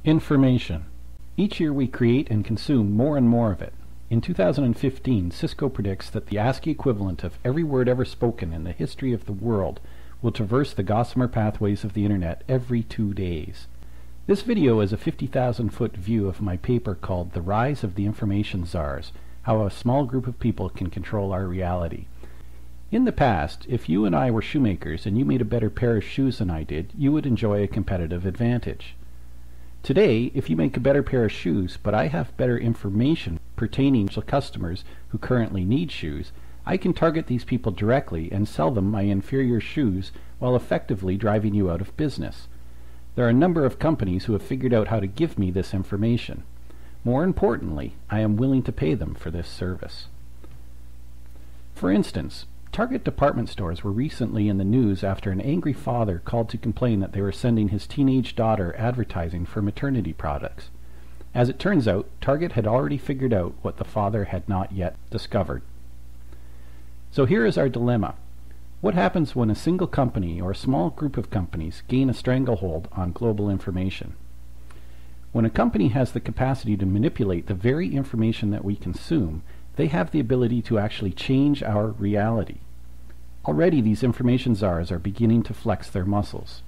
Information. Each year we create and consume more and more of it. In 2015, Cisco predicts that the ASCII equivalent of every word ever spoken in the history of the world will traverse the gossamer pathways of the Internet every 2 days. This video is a 50,000-foot view of my paper called The Rise of the Information Czars, How a Small Group of People Can Control Our Reality. In the past, if you and I were shoemakers and you made a better pair of shoes than I did, you would enjoy a competitive advantage. Today, if you make a better pair of shoes, but I have better information pertaining to customers who currently need shoes, I can target these people directly and sell them my inferior shoes while effectively driving you out of business. There are a number of companies who have figured out how to give me this information. More importantly, I am willing to pay them for this service. For instance, Target department stores were recently in the news after an angry father called to complain that they were sending his teenage daughter advertising for maternity products. As it turns out, Target had already figured out what the father had not yet discovered. So here is our dilemma. What happens when a single company or a small group of companies gain a stranglehold on global information? When a company has the capacity to manipulate the very information that we consume, they have the ability to actually change our reality. Already these information czars are beginning to flex their muscles.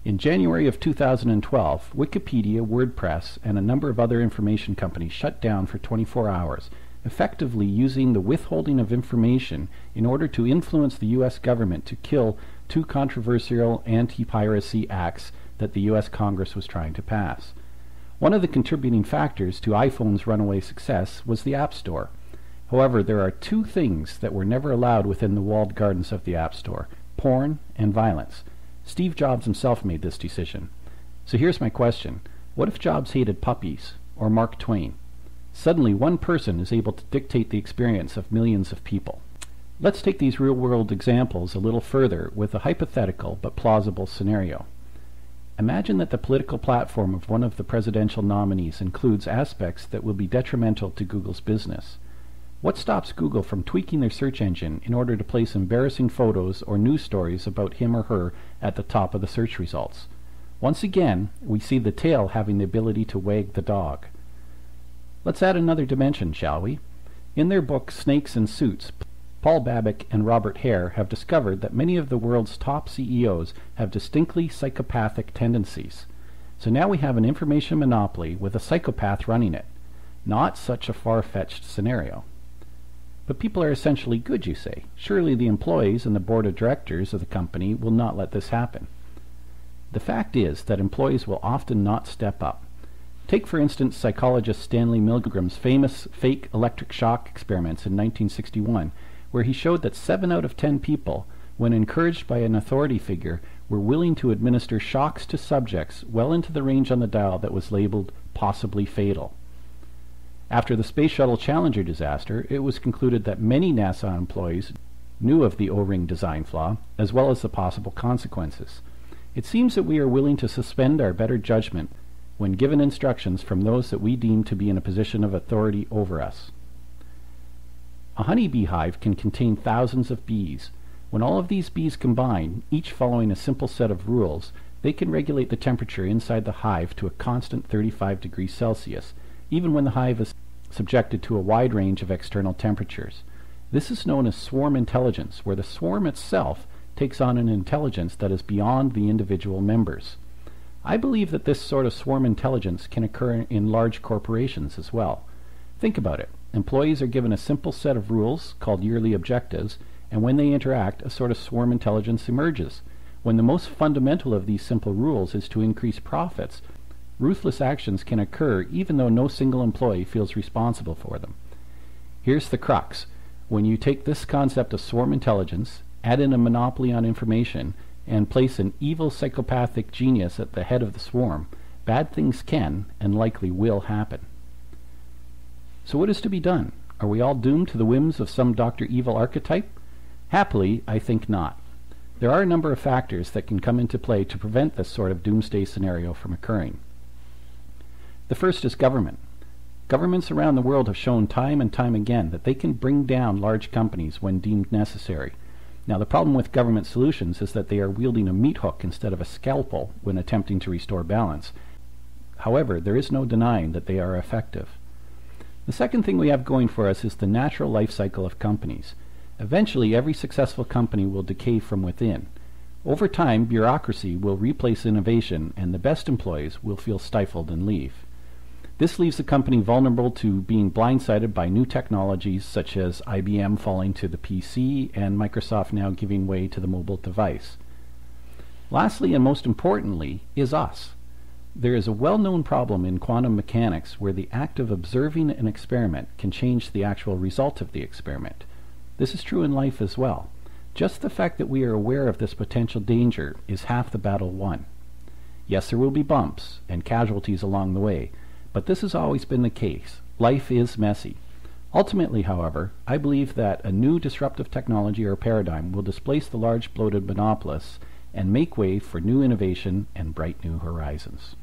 In January of 2012, Wikipedia, WordPress, and a number of other information companies shut down for 24 hours, effectively using the withholding of information in order to influence the U.S. government to kill two controversial anti-piracy acts that the U.S. Congress was trying to pass. One of the contributing factors to iPhone's runaway success was the App Store. However, there are two things that were never allowed within the walled gardens of the App Store: porn and violence. Steve Jobs himself made this decision. So here's my question. What if Jobs hated puppies, or Mark Twain? Suddenly one person is able to dictate the experience of millions of people. Let's take these real-world examples a little further with a hypothetical but plausible scenario. Imagine that the political platform of one of the presidential nominees includes aspects that will be detrimental to Google's business. What stops Google from tweaking their search engine in order to place embarrassing photos or news stories about him or her at the top of the search results? Once again, we see the tail having the ability to wag the dog. Let's add another dimension, shall we? In their book Snakes and Suits, Paul Babbitt and Robert Hare have discovered that many of the world's top CEOs have distinctly psychopathic tendencies. So now we have an information monopoly with a psychopath running it. Not such a far-fetched scenario. But people are essentially good, you say. Surely the employees and the board of directors of the company will not let this happen. The fact is that employees will often not step up. Take, for instance, psychologist Stanley Milgram's famous fake electric shock experiments in 1961, where he showed that 7 out of 10 people, when encouraged by an authority figure, were willing to administer shocks to subjects well into the range on the dial that was labeled possibly fatal. After the Space Shuttle Challenger disaster, it was concluded that many NASA employees knew of the O-ring design flaw, as well as the possible consequences. It seems that we are willing to suspend our better judgment when given instructions from those that we deem to be in a position of authority over us. A honeybee hive can contain thousands of bees. When all of these bees combine, each following a simple set of rules, they can regulate the temperature inside the hive to a constant 35 degrees Celsius, even when the hive is subjected to a wide range of external temperatures. This is known as swarm intelligence, where the swarm itself takes on an intelligence that is beyond the individual members. I believe that this sort of swarm intelligence can occur in large corporations as well. Think about it. Employees are given a simple set of rules called yearly objectives, and when they interact, a sort of swarm intelligence emerges. When the most fundamental of these simple rules is to increase profits, ruthless actions can occur even though no single employee feels responsible for them. Here's the crux. When you take this concept of swarm intelligence, add in a monopoly on information, and place an evil psychopathic genius at the head of the swarm, bad things can and likely will happen. So what is to be done? Are we all doomed to the whims of some Dr. Evil archetype? Happily, I think not. There are a number of factors that can come into play to prevent this sort of doomsday scenario from occurring. The first is government. Governments around the world have shown time and time again that they can bring down large companies when deemed necessary. Now, the problem with government solutions is that they are wielding a meat hook instead of a scalpel when attempting to restore balance. However, there is no denying that they are effective. The second thing we have going for us is the natural life cycle of companies. Eventually, every successful company will decay from within. Over time, bureaucracy will replace innovation, and the best employees will feel stifled and leave. This leaves the company vulnerable to being blindsided by new technologies such as IBM falling to the PC and Microsoft now giving way to the mobile device. Lastly, and most importantly, is us. There is a well-known problem in quantum mechanics where the act of observing an experiment can change the actual result of the experiment. This is true in life as well. Just the fact that we are aware of this potential danger is half the battle won. Yes, there will be bumps and casualties along the way, but this has always been the case. Life is messy. Ultimately, however, I believe that a new disruptive technology or paradigm will displace the large bloated monopolists and make way for new innovation and bright new horizons.